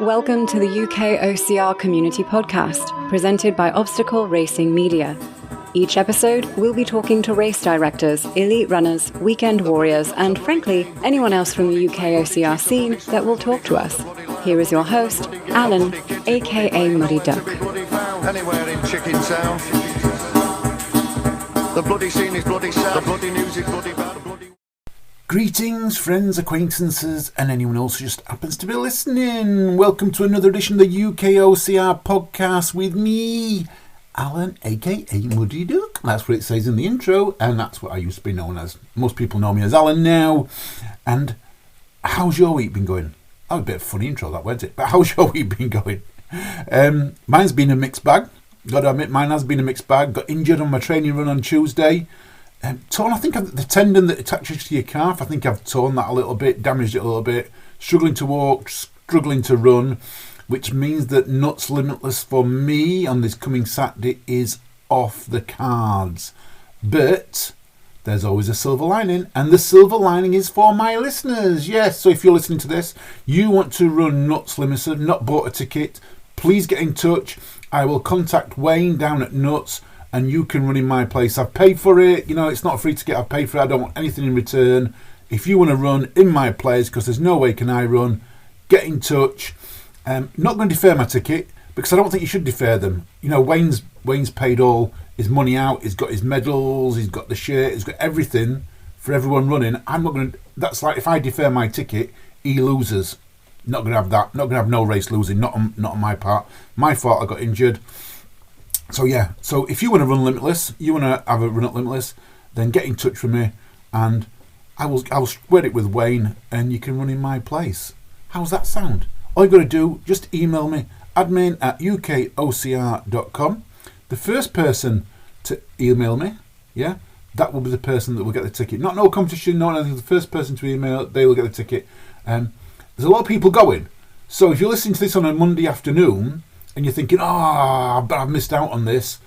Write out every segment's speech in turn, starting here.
Welcome to the UKOCR Community Podcast, presented by Obstacle Racing Media. Each episode, we'll be talking to race directors, elite runners, weekend warriors, and frankly, anyone else from the UKOCR scene that will talk to us. Here is your host, Alan, aka Muddy Duck. Anywhere in Chicken Town. The bloody scene is bloody sad. The bloody news is bloody bad. Greetings, friends, acquaintances, and anyone else who just happens to be listening. Welcome to another edition of the UKOCR podcast with me, Alan, aka Muddy Duck. That's what it says in the intro, and that's what I used to be known as. Most people know me as Alan now. And how's your week been going? That was a bit of a funny intro, that, wasn't it? But how's your week been going? Mine's been a mixed bag. Got to admit, mine has been a mixed bag. Got injured on my training run on Tuesday. Torn, I think, the tendon that attaches to your calf. I think I've torn that a little bit, damaged it a little bit. Struggling to walk, struggling to run, which means that Nuts Limitless for me on this coming Saturday is off the cards. But there's always a silver lining, and the silver lining is for my listeners. Yes, so if you're listening to this, you want to run Nuts Limitless, not bought a ticket, please get in touch. I will contact Wayne down at Nuts, and you can run in my place. I've paid for it. You know, it's not free to get. I've paid for it. I don't want anything in return. If you want to run in my place, because there's no way can I run, get in touch. Not going to defer my ticket, because I don't think you should defer them. You know, Wayne's paid all his money out. He's got his medals. He's got the shirt. He's got everything for everyone running. I'm not going to. That's like if I defer my ticket, he loses. Not going to have that. Not going to have no race losing. Not on my part. My fault. I got injured. So yeah, so if you want to run Limitless, you want to have a run at Limitless, then get in touch with me, and I'll square it with Wayne, and you can run in my place. How's that sound? All you got to do, just email me, admin@ukocr.com. The first person to email me, yeah, that will be the person that will get the ticket. No competition, no anything. The first person to email, they will get the ticket. There's a lot of people going, so if you're listening to this on a Monday afternoon, and you're thinking, but I've missed out on this.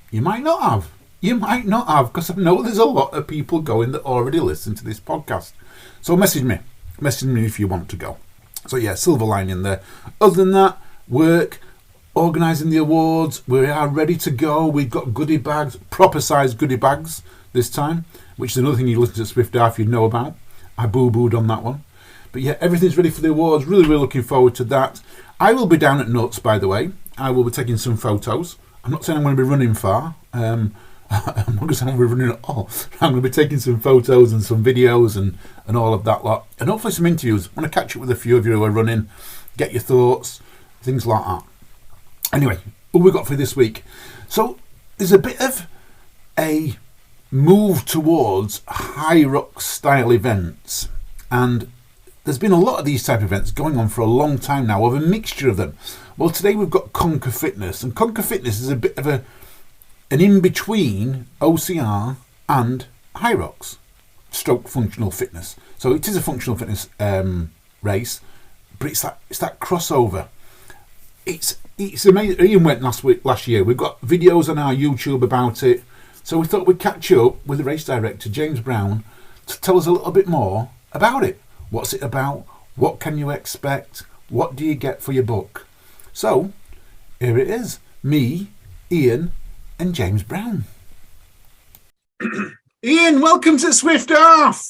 You might not have. Because I know there's a lot of people going that already listen to this podcast. So message me. Message me if you want to go. So yeah, silver lining there. Other than that, work, organising the awards. We are ready to go. We've got goodie bags, proper size goodie bags this time, which is another thing you listen to Swift Half you'd know about. I boo-booed on that one. But yeah, everything's ready for the awards. Really, really looking forward to that. I will be down at Nuts, by the way. I will be taking some photos. I'm not saying I'm going to be running far. I'm not going to say I'm going to be running at all. I'm going to be taking some photos and some videos and all of that lot. And hopefully some interviews. I want to catch up with a few of you who are running, get your thoughts, things like that. Anyway, what we got for this week? So there's a bit of a move towards high rock style events. And there's been a lot of these type of events going on for a long time now, of a mixture of them. Well, today we've got Conquer Fitness, and Conquer Fitness is a bit of an in-between OCR and High Rocks, stroke functional fitness. So it is a functional fitness race, but it's that crossover. It's amazing. Ian went last year. We've got videos on our YouTube about it. So we thought we'd catch up with the race director, James Brown, to tell us a little bit more about it. What's it about? What can you expect? What do you get for your buck? So, here it is. Me, Ian, and James Brown. Ian, welcome to Swift Half.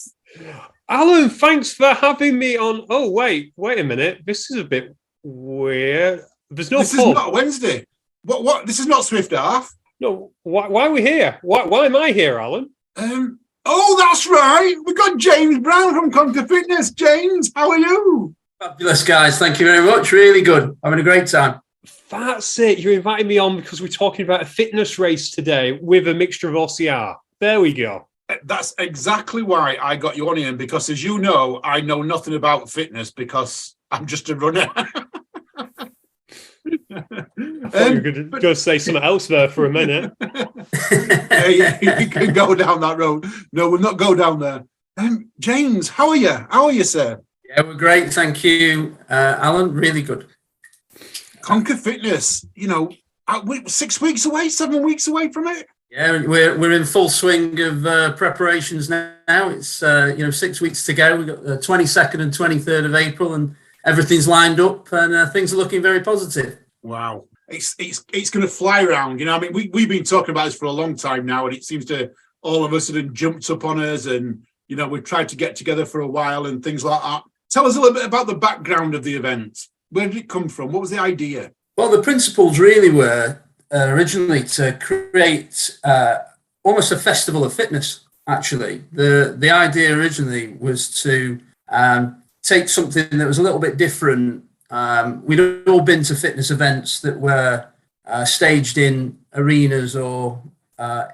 Alan, thanks for having me on. Oh, wait a minute. This is a bit weird. This is not Wednesday. What? This is not Swift Half. No, why are we here? Why am I here, Alan? Oh, that's right. We've got James Brown from Conquer Fitness. James, how are you? Fabulous, guys. Thank you very much. Really good. Having a great time. That's it. You invited me on because we're talking about a fitness race today with a mixture of OCR. There we go. That's exactly why I got you on, Ian, because as you know, I know nothing about fitness because I'm just a runner. I thought you were going to say something else there for a minute. yeah, you can go down that road. No, we'll not go down there. James, how are you? How are you, sir? Yeah, we're great. Thank you, Alan. Really good. Conquer Fitness, 6 weeks away, 7 weeks away from it? Yeah, we're in full swing of preparations now. It's 6 weeks to go. We've got the 22nd and 23rd of April, and everything's lined up, and things are looking very positive. Wow, it's going to fly around. You know, I mean, we've been talking about this for a long time now, and it seems to all of us have jumped up on us, and you know, we've tried to get together for a while and things like that. Tell us a little bit about the background of the event. Where did it come from? What was the idea? Well, the principles really were originally to create almost a festival of fitness. Actually, the idea originally was to take something that was a little bit different. We'd all been to fitness events that were staged in arenas or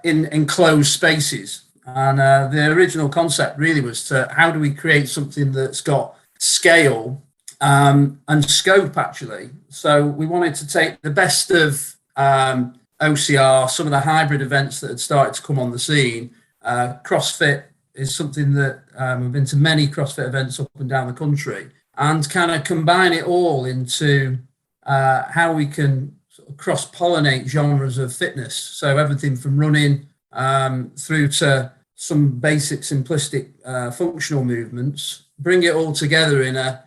in enclosed spaces, and the original concept really was to how do we create something that's got scale and scope, actually. So we wanted to take the best of OCR, some of the hybrid events that had started to come on the scene. CrossFit is something that we've been to many CrossFit events up and down the country, and kind of combine it all into how we can sort of cross-pollinate genres of fitness. So everything from running through to some basic simplistic functional movements, bring it all together in a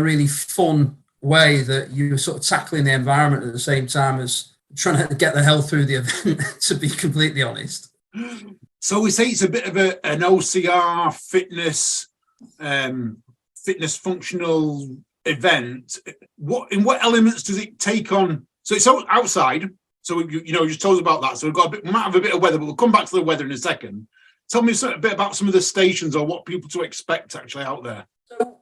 really fun way that you're sort of tackling the environment at the same time as trying to get the hell through the event, to be completely honest. So we say it's a bit of an OCR fitness functional event. What elements does it take on? So it's outside. So you just told us about that. So we might have a bit of weather, but we'll come back to the weather in a second. Tell me a bit about some of the stations or what people to expect actually out there. So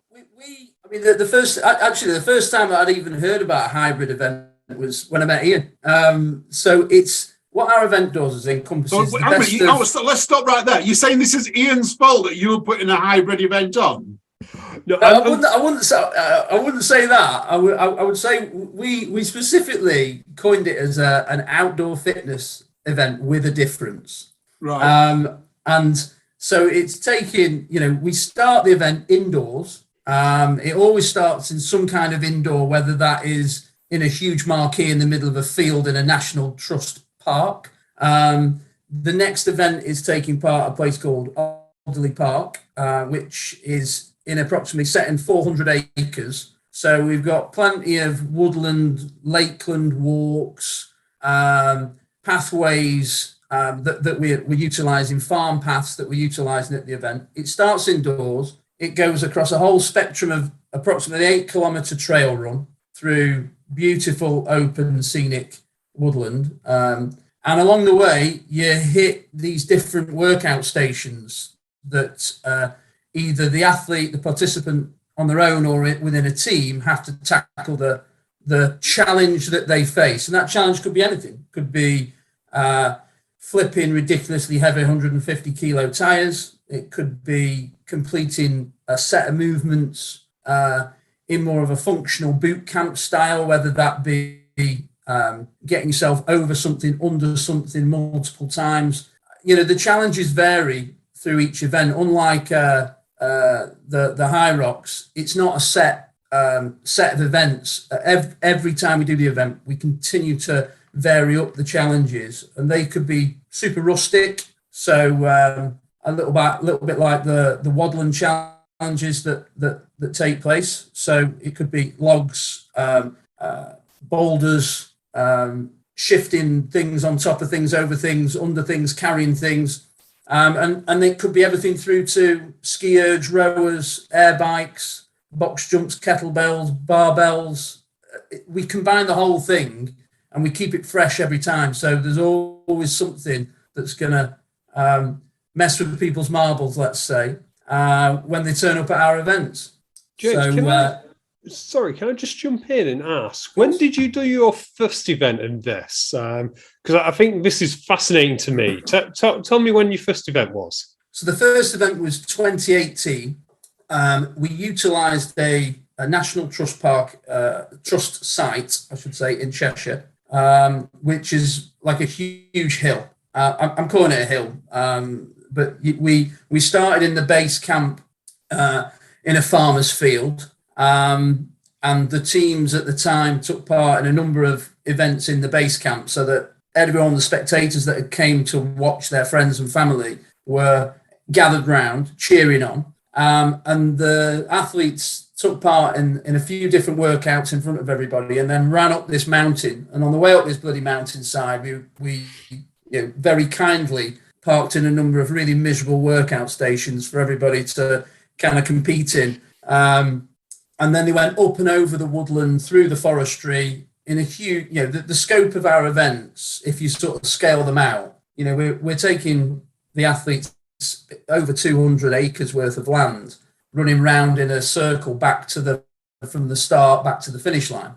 the first time that I'd even heard about a hybrid event was when I met Ian. So it's what our event does is encompasses the best of... Let's stop right there. You're saying this is Ian's fault that you were putting a hybrid event on? No, I wouldn't say that. I would say we specifically coined it as an outdoor fitness event with a difference. Right. And so it's taking, we start the event indoors. It always starts in some kind of indoor, whether that is in a huge marquee in the middle of a field in a National Trust park. The next event is taking part at a place called Alderley Park, which is approximately set in 400 acres. So we've got plenty of woodland, lakeland walks, pathways that we're utilising, farm paths that we're utilising at the event. It starts indoors. It goes across a whole spectrum of approximately 8-kilometre trail run through beautiful, open, scenic woodland. And along the way, you hit these different workout stations that either the athlete, the participant on their own or within a team have to tackle the challenge that they face. And that challenge could be anything. Could be flipping ridiculously heavy 150 kilo tires. It could be completing a set of movements in more of a functional boot camp style, whether that be getting yourself over something, under something multiple times. The challenges vary through each event. Unlike the High Rocks, it's not a set of events. Every time we do the event, we continue to vary up the challenges, and they could be super rustic. So a little bit like the Wadland challenges that take place. So it could be logs, boulders, shifting things on top of things, over things, under things, carrying things. And it could be everything through to ski ergs, rowers, air bikes, box jumps, kettlebells, barbells. We combine the whole thing and we keep it fresh every time. So there's always something that's going to mess with people's marbles, let's say, when they turn up at our events. James, can I just jump in and ask, when did you do your first event in this? Because I think this is fascinating to me. Tell me when your first event was. So the first event was 2018. We utilised a National Trust park, trust site, I should say, in Cheshire, which is like a huge hill. I'm calling it a hill, but we started in the base camp in a farmer's field. And the teams at the time took part in a number of events in the base camp so that everyone, the spectators that had came to watch their friends and family were gathered round, cheering on. And the athletes took part in a few different workouts in front of everybody, and then ran up this mountain. And on the way up this bloody mountainside, we very kindly parked in a number of really miserable workout stations for everybody to kind of compete in. And then they went up and over the woodland, through the forestry, in a huge, the scope of our events, if you sort of scale them out, we're taking the athletes over 200 acres worth of land, running round in a circle from the start back to the finish line.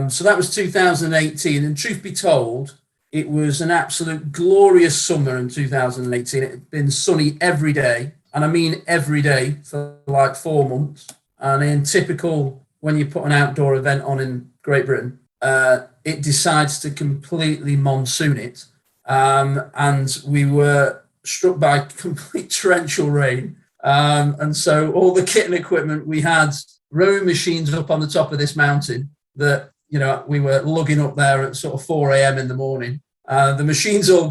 So that was 2018. And truth be told, it was an absolute glorious summer in 2018. It had been sunny every day. And I mean every day for like 4 months. And in typical, when you put an outdoor event on in Great Britain, it decides to completely monsoon it. And we were struck by complete torrential rain. And so all the kit and equipment, we had rowing machines up on the top of this mountain that, we were lugging up there at sort of 4 a.m. in the morning. The machines all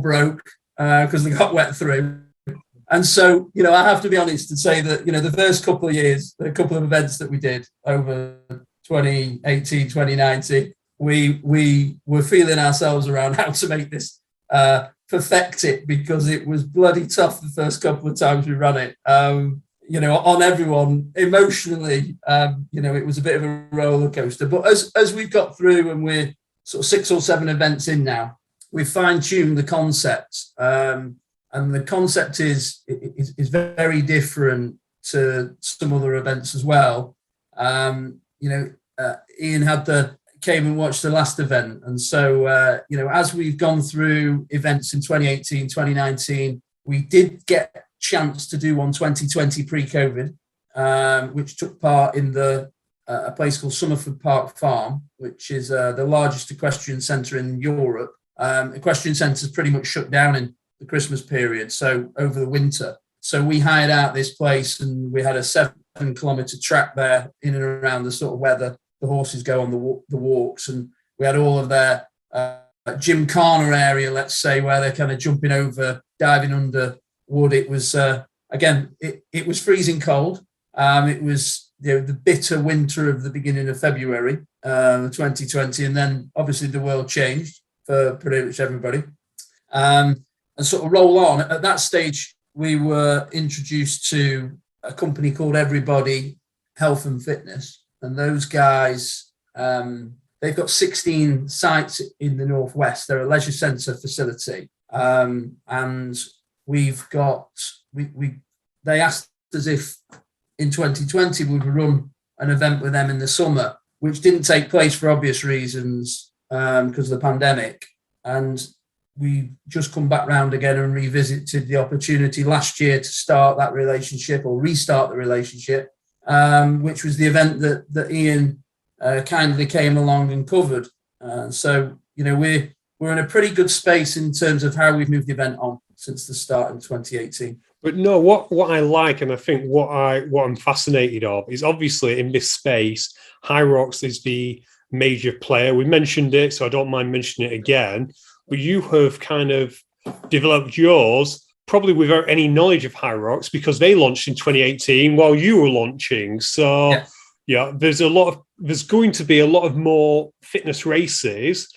broke because they got wet through. And so, I have to be honest and say that, the first couple of years, a couple of events that we did over 2018, 2019, we were feeling ourselves around how to make this perfect it, because it was bloody tough the first couple of times we ran it. On everyone emotionally, it was a bit of a roller coaster. But as we've got through and we're sort of 6 or 7 events in now, we've fine-tuned the concept. And the concept is very different to some other events as well. Ian came and watched the last event. And so, as we've gone through events in 2018, 2019, we did get a chance to do one 2020 pre-COVID, which took part in a place called Somerford Park Farm, which is the largest equestrian centre in Europe. Equestrian centres pretty much shut down in the Christmas period, so over the winter. So we hired out this place, and we had a 7-kilometre track there in and around the sort of where the horses go on the walks, and we had all of their gymkhana area, let's say, where they're kind of jumping over, diving under wood. It was it was freezing cold. It was the bitter winter of the beginning of February 2020, and then obviously the world changed for pretty much everybody. And sort of roll on. At that stage, we were introduced to a company called Everybody Health and Fitness. And those guys, they've got 16 sites in the Northwest. They're a leisure centre facility. And we've got, they asked us if in 2020 we would run an event with them in the summer, which didn't take place for obvious reasons because of the pandemic. And we just come back round again and revisited the opportunity last year to start that relationship or restart the relationship, which was the event that Ian kindly came along and covered. So, we're in a pretty good space in terms of how we've moved the event on since the start in 2018. But no, what I like, and I think what I'm fascinated of, is obviously in this space, High Rocks is the major player. We mentioned it, so I don't mind mentioning it again. But you have kind of developed yours probably without any knowledge of High Rocks, because they launched in 2018 while you were launching. So yeah, there's going to be a lot of more fitness races,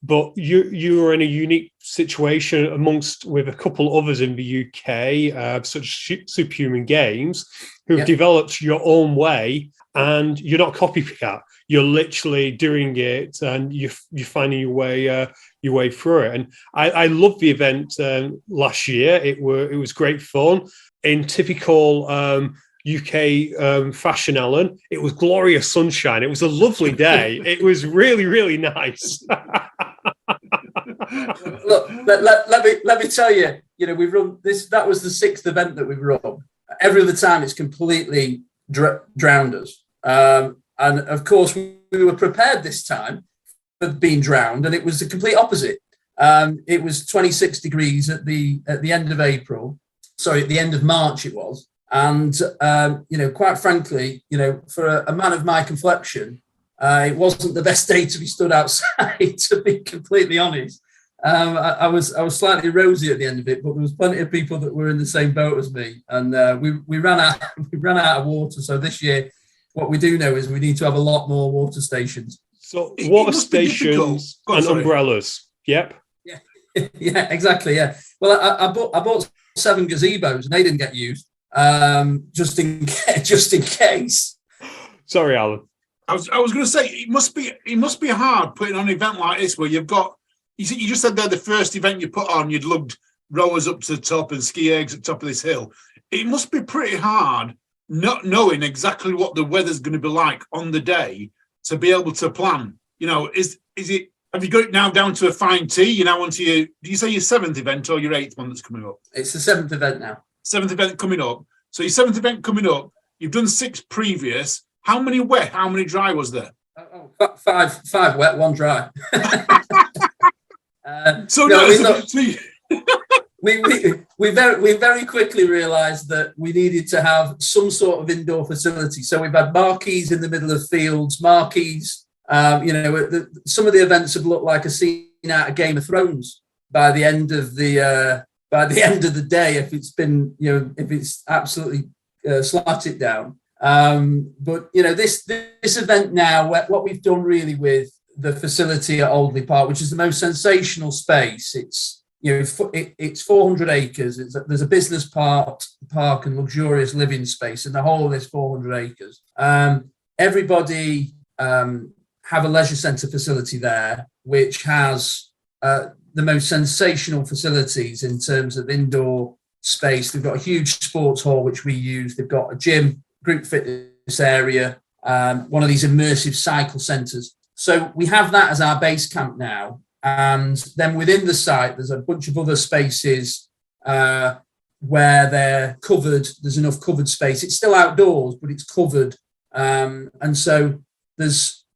but you are in a unique situation with a couple others in the UK, such as Superhuman Games, who've developed your own way, and you're not copycat. You're literally doing it, and you're finding your way through it. And I loved the event last year. It was great fun. In typical UK fashion, Alan, it was glorious sunshine. It was a lovely day. It was really, really nice. Look, let me tell you. We've run this. That was the 6th event that we've run. Every other time, it's completely drowned us. And of course, we were prepared this time for being drowned, and it was the complete opposite. It was 26 degrees at the end of April. Sorry, at the end of March it was. And quite frankly, for a man of my complexion, it wasn't the best day to be stood outside, to be completely honest. I was slightly rosy at the end of it, but there was plenty of people that were in the same boat as me, and we ran out of water. So this year, what we do know is we need to have a lot more water stations. So water stations and umbrellas. Yep. Yeah, yeah, exactly. Yeah. Well, I bought 7 gazebos and they didn't get used. Just in case. Sorry, Alan. I was going to say it must be hard putting on an event like this where you've got. You just said there the first event you put on, you'd lugged rowers up to the top and ski ergs at the top of this hill. It must be pretty hard not knowing exactly what the weather's going to be like on the day to be able to plan. You know, is it? Have you got it now down to a fine tee? You're now onto your. Do you say your 7th event or your 8th one that's coming up? It's the 7th event now. 7th event coming up. So your 7th event coming up. You've done 6 previous. How many wet? How many dry was there? Five wet, 1 dry. We very quickly realised that we needed to have some sort of indoor facility. So we've had marquees in the middle of fields, marquees. Some of the events have looked like a scene out of Game of Thrones by the end of the day. If it's been, if it's absolutely slatted down. But this event now, what we've done really with the facility at Oldley Park, which is the most sensational space. It's it's 400 acres. There's a business park and luxurious living space in the whole of this 400 acres. Everybody have a leisure centre facility there, which has the most sensational facilities in terms of indoor space. They've got a huge sports hall, which we use. They've got a gym, group fitness area, one of these immersive cycle centres. So we have that as our base camp now. And then within the site, there's a bunch of other spaces where they're covered. There's enough covered space. It's still outdoors, but it's covered. And so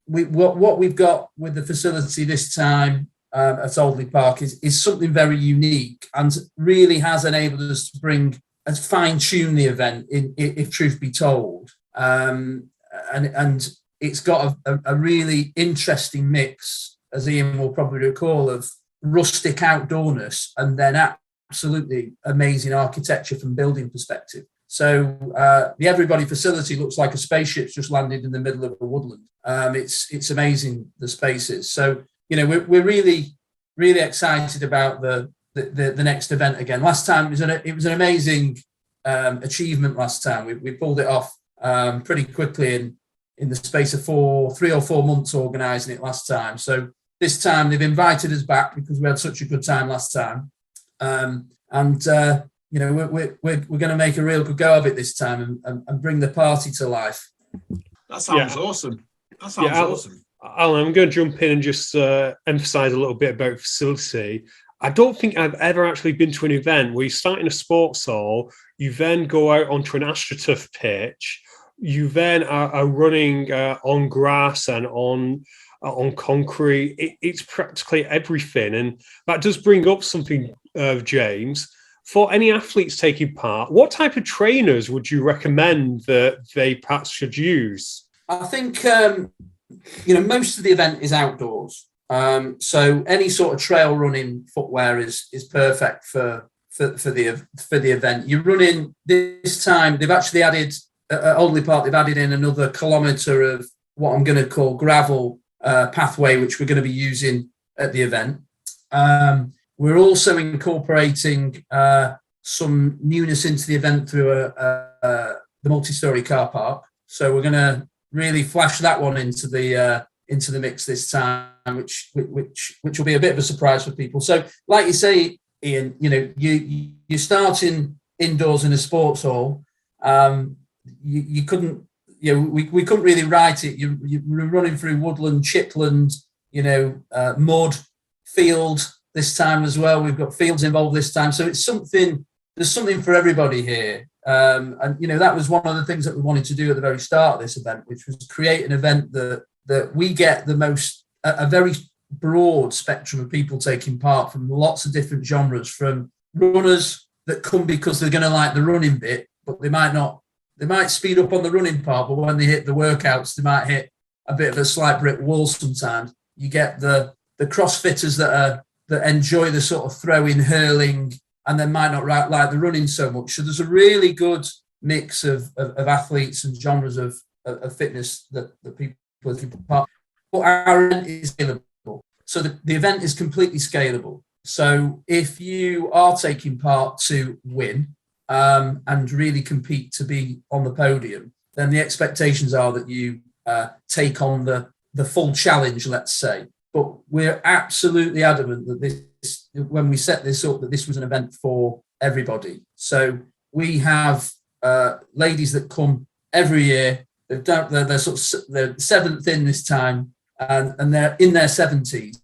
what we've got with the facility this time at Oldley Park is something very unique and really has enabled us to bring and fine-tune the event, if truth be told. And it's got a really interesting mix, as Ian will probably recall, of rustic outdoorness and then absolutely amazing architecture from building perspective. So the Everybody facility looks like a spaceship's just landed in the middle of a woodland. It's amazing, the spaces. So we're really, really excited about the next event again. Last time it was an amazing achievement. Last time we pulled it off pretty quickly in the space of 3 or 4 months organising it last time. So this time they've invited us back because we had such a good time last time, and we're going to make a real good go of it this time and bring the party to life. That sounds awesome. That sounds awesome. Alan, I'm going to jump in and just emphasise a little bit about facility. I don't think I've ever actually been to an event where you start in a sports hall, you then go out onto an AstroTurf pitch, you then are running on grass and on concrete. It's practically everything. And that does bring up something, James. For any athletes taking part, what type of trainers would you recommend that they perhaps should use? I think, most of the event is outdoors. So any sort of trail running footwear is perfect for the event. You're running this time, they've actually added, at Oldley Park, they've added in another kilometre of what I'm going to call gravel pathway, which we're going to be using at the event. We're also incorporating some newness into the event through the multi-storey car park. So we're going to really flash that one into the mix this time, which will be a bit of a surprise for people. So, like you say, Ian, you're starting indoors in a sports hall. You couldn't, we couldn't really write it. You're running through woodland, chipland, mud, field this time as well. We've got fields involved this time. So there's something for everybody here. And that was one of the things that we wanted to do at the very start of this event, which was create an event that we get a very broad spectrum of people taking part from lots of different genres, from runners that come because they're going to like the running bit, but they might speed up on the running part, but when they hit the workouts, they might hit a bit of a slight brick wall sometimes. You get the CrossFitters that that enjoy the sort of throwing, hurling, and then might not like the running so much. So there's a really good mix of athletes and genres of fitness that people can part. But our event is scalable. So the event is completely scalable. So if you are taking part to win and really compete to be on the podium, then the expectations are that you take on the full challenge, let's say. But we're absolutely adamant that this, when we set this up, that this was an event for everybody. So we have ladies that come every year. They're seventh in this time, and they're in their 70s.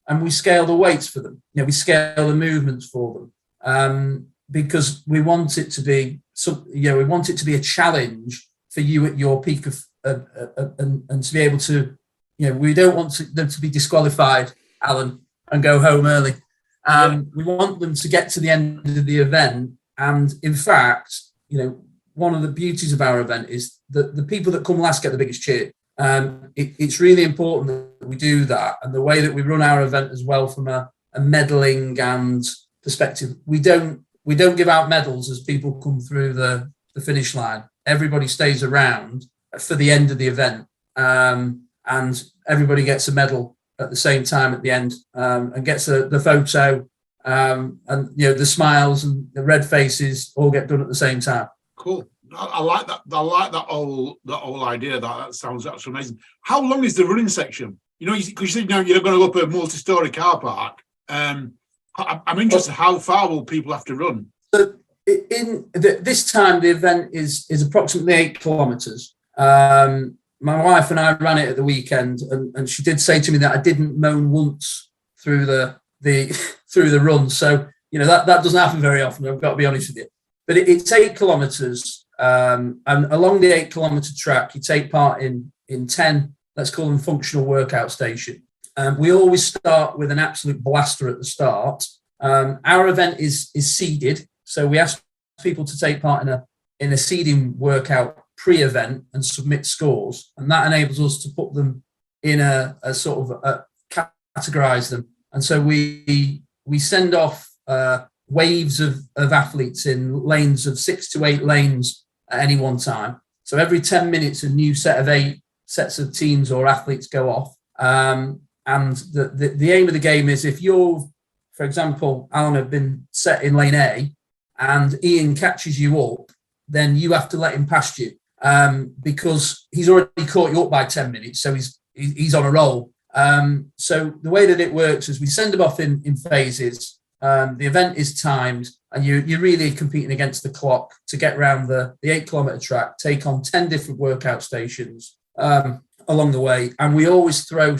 And we scale the weights for them. We scale the movements for them because we want it to be we want it to be a challenge for you at your peak of and to be able to. We don't want them to be disqualified, Alan, and go home early. We want them to get to the end of the event. And in fact, one of the beauties of our event is that the people that come last get the biggest cheer. It's really important that we do that. And the way that we run our event as well from a medaling and perspective, we don't give out medals as people come through the finish line. Everybody stays around for the end of the event. And everybody gets a medal at the same time at the end, and gets the photo, and the smiles and the red faces all get done at the same time. Cool. I like that. I like that whole idea. That sounds absolutely amazing. How long is the running section? Because you said you're going to go up a multi-story car park. I'm interested. How far will people have to run? So this time, the event is approximately 8 kilometres. My wife and I ran it at the weekend, and she did say to me that I didn't moan once through the through the run. So that doesn't happen very often. I've got to be honest with you. But it's 8 kilometres, and along the 8 kilometre track, you take part in 10. Let's call them functional workout stations. We always start with an absolute blaster at the start. Our event is seeded, so we ask people to take part in a seeding workout pre-event and submit scores, and that enables us to put them in a sort of categorize them. And so we send off waves of athletes in lanes of 6 to 8 lanes at any one time. So every 10 minutes, a new set of 8 sets of teams or athletes go off. And the aim of the game is, if you're, for example, Alan, have been set in lane A and Ian catches you up, then you have to let him past you. Because he's already caught you up by 10 minutes, so he's on a roll. So the way that it works is we send them off in phases. The event is timed, and you're really competing against the clock to get around the 8 kilometre track, take on 10 different workout stations along the way. And we always throw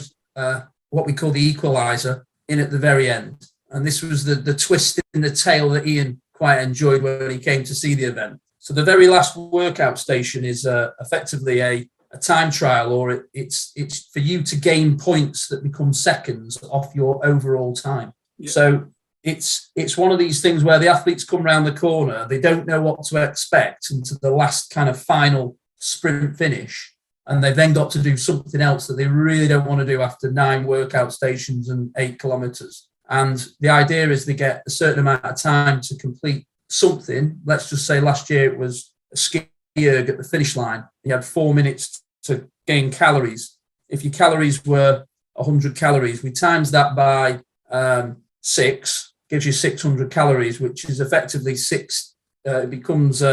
what we call the equaliser in at the very end. And this was the twist in the tail that Ian quite enjoyed when he came to see the event. So the very last workout station is effectively a time trial, or it's for you to gain points that become seconds off your overall time. Yeah. So it's one of these things where the athletes come around the corner, they don't know what to expect into the last kind of final sprint finish, and they've then got to do something else that they really don't want to do after 9 workout stations and 8 kilometres. And the idea is they get a certain amount of time to complete something. Let's just say last year it was a ski erg at the finish line. You had 4 minutes to gain calories. If your calories were 100 calories, we times that by 6, gives you 600 calories, which is effectively it becomes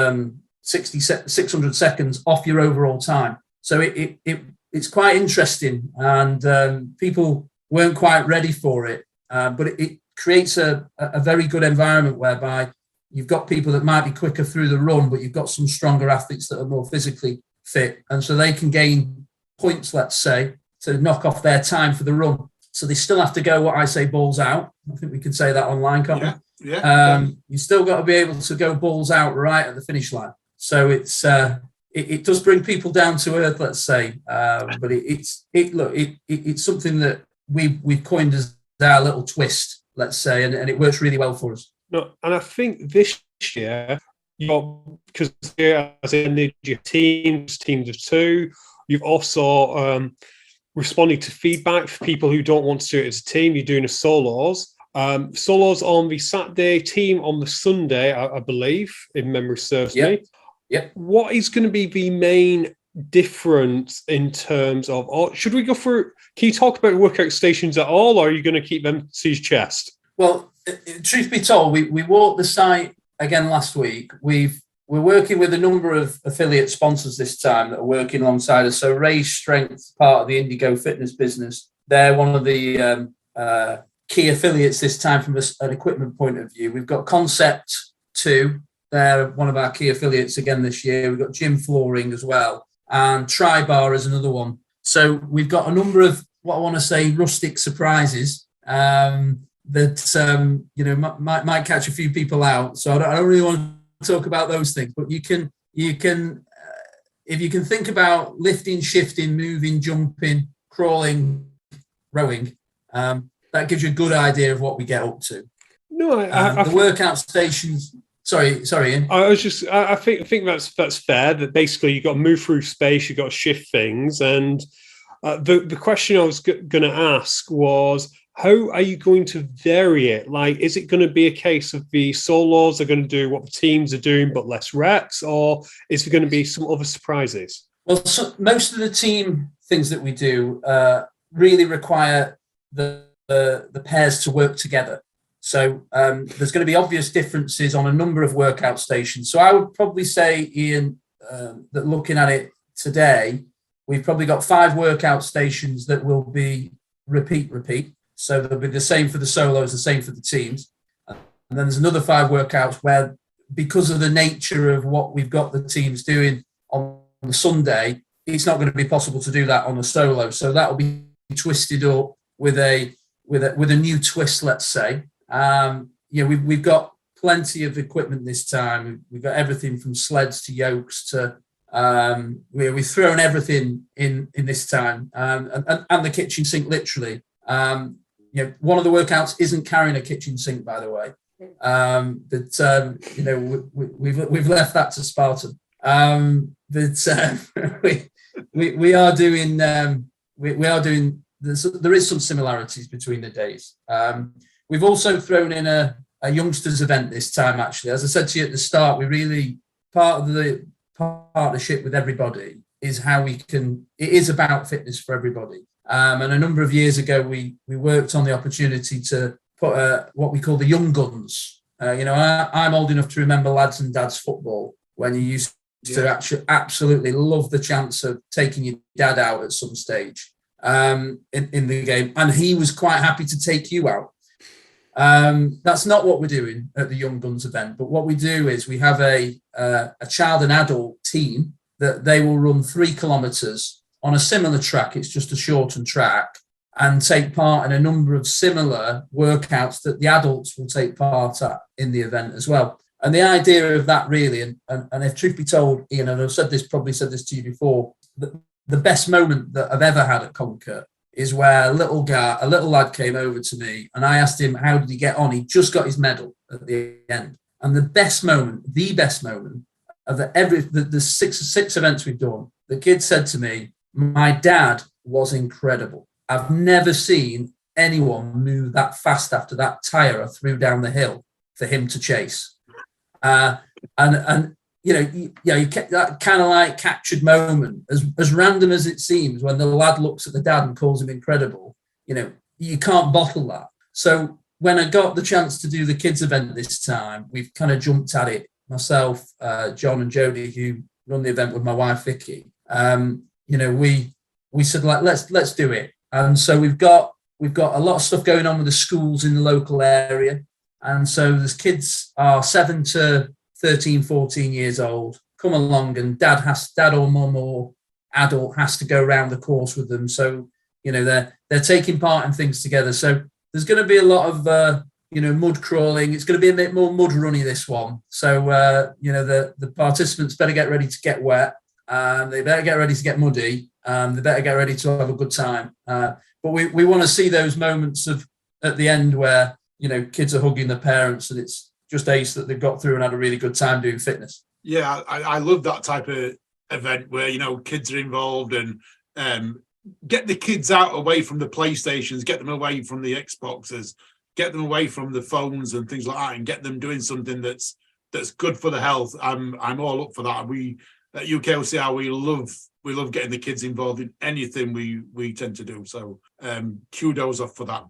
600 seconds off your overall time. So it's quite interesting, and people weren't quite ready for it, but it creates a very good environment whereby you've got people that might be quicker through the run, but you've got some stronger athletes that are more physically fit. And so they can gain points, let's say, to knock off their time for the run. So they still have to go, what I say, balls out. I think we can say that online, can't we? Yeah. You still got to be able to go balls out right at the finish line. So it does bring people down to earth, let's say. But it's something that we've coined as our little twist, let's say, and it works really well for us. No, and I think this year, because as in your teams of 2, you've also responded to feedback for people who don't want to do it as a team. You're doing a solos. Solos on the Saturday, team on the Sunday, I believe, if memory serves me. Yep. What is going to be the main difference in terms of, or should we go through, can you talk about workout stations at all, or are you going to keep them to his chest? Well, truth be told, we walked the site again last week. We're working with a number of affiliate sponsors this time that are working alongside us. So Raise Strength, part of the Indigo Fitness business, they're one of the key affiliates this time from an equipment point of view. We've got Concept 2, they're one of our key affiliates again this year. We've got Gym Flooring as well, and Tri-Bar is another one. So we've got a number of, what I want to say, rustic surprises that might catch a few people out. So I don't really want to talk about those things, but you can if you can think about lifting, shifting, moving, jumping, crawling, rowing, that gives you a good idea of what we get up to. No, the workout stations. Sorry, Ian. I think that's fair. That basically you got to move through space, you got to shift things, and the question I was going to ask was, how are you going to vary it? Like, is it going to be a case of the solos are going to do what the teams are doing but less reps, or is there going to be some other surprises? Well, so most of the team things that we do really require the pairs to work together. So there's going to be obvious differences on a number of workout stations. So I would probably say, Ian, that looking at it today, we've probably got 5 workout stations that will be repeat. So they'll be the same for the solos, the same for the teams. And then there's another 5 workouts where, because of the nature of what we've got the teams doing on the Sunday, it's not going to be possible to do that on a solo. So that will be twisted up with a new twist, let's say. We've got plenty of equipment this time. We've got everything from sleds to yokes to we've thrown everything in this time, and the kitchen sink literally. One of the workouts isn't carrying a kitchen sink, by the way. We've left that to Spartan. We are doing. There is some similarities between the days. We've also thrown in a youngsters event this time, actually. As I said to you at the start, part of the partnership with everybody is it is about fitness for everybody. And a number of years ago, we worked on the opportunity to put what we call the young guns. I'm old enough to remember lads and dads football, when you used to actually absolutely love the chance of taking your dad out at some stage in the game, and he was quite happy to take you out. That's not what we're doing at the Young Guns event, but what we do is we have a child and adult team that they will run 3 kilometres on a similar track. It's just a shortened track, and take part in a number of similar workouts that the adults will take part at in the event as well. And the idea of that really, and if truth be told, Ian, and I've probably said this to you before, the best moment that I've ever had at Conquer is where a little lad came over to me, and I asked him, how did he get on? He just got his medal at the end. And the best moment of the six events we've done, the kid said to me, my dad was incredible. I've never seen anyone move that fast after that tyre I threw down the hill for him to chase. You get that kind of like captured moment, as random as it seems, when the lad looks at the dad and calls him incredible. You can't bottle that. So when I got the chance to do the kids event this time, we've kind of jumped at it. Myself, John and Jodie, who run the event with my wife Vicky, we said, like, let's do it. And so we've got a lot of stuff going on with the schools in the local area. And so there's kids are 7 to 13, 14 years old, come along, and dad or mum or adult has to go around the course with them. So, they're taking part in things together. So there's going to be a lot of, mud crawling. It's going to be a bit more mud runny, this one. So, the participants better get ready to get wet. They better get ready to get muddy. They better get ready to have a good time. But we want to see those moments at the end where, kids are hugging their parents, and it's just ace that they've got through and had a really good time doing fitness. Yeah, I love that type of event where, kids are involved, and get the kids out away from the PlayStations, get them away from the Xboxes, get them away from the phones and things like that, and get them doing something that's good for the health. I'm all up for that. We at UKOCR we love getting the kids involved in anything we tend to do. So kudos off for that.